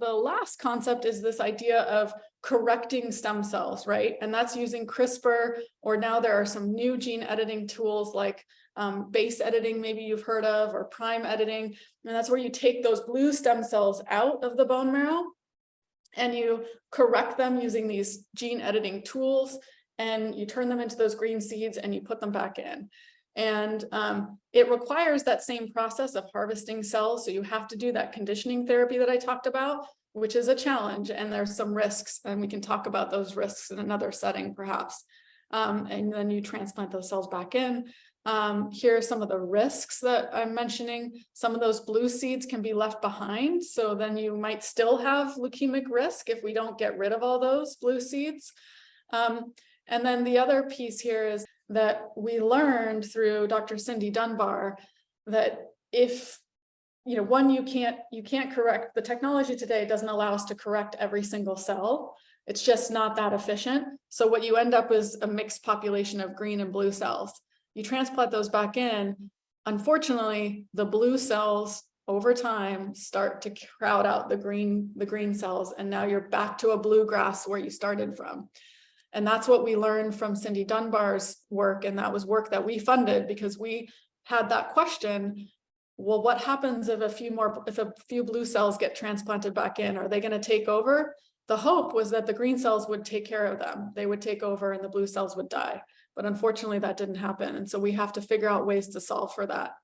the last concept is this idea of correcting stem cells, right? And that's using CRISPR, or now there are some new gene editing tools like base editing, maybe you've heard of, or prime editing. And that's where you take those blue stem cells out of the bone marrow and you correct them using these gene editing tools, and you turn them into those green seeds and you put them back in. And it requires that same process of harvesting cells. So you have to do that conditioning therapy that I talked about, which is a challenge, and there's some risks, and we can talk about those risks in another setting perhaps. And then you transplant those cells back in. Here are some of the risks that I'm mentioning. Some of those blue seeds can be left behind, so then you might still have leukemic risk if we don't get rid of all those blue seeds. And then the other piece here is that we learned through Dr. Cindy Dunbar that if, one, you can't correct, the technology today doesn't allow us to correct every single cell. It's just not that efficient. So what you end up is a mixed population of green and blue cells. You transplant those back in. Unfortunately, the blue cells over time start to crowd out the green cells, and now you're back to a bluegrass where you started from. And that's what we learned from Cindy Dunbar's work, and that was work that we funded because we had that question. Well, what happens if a few blue cells get transplanted back in? Are they going to take over? The hope was that the green cells would take care of them. They would take over and the blue cells would die. But unfortunately, that didn't happen. And so we have to figure out ways to solve for that.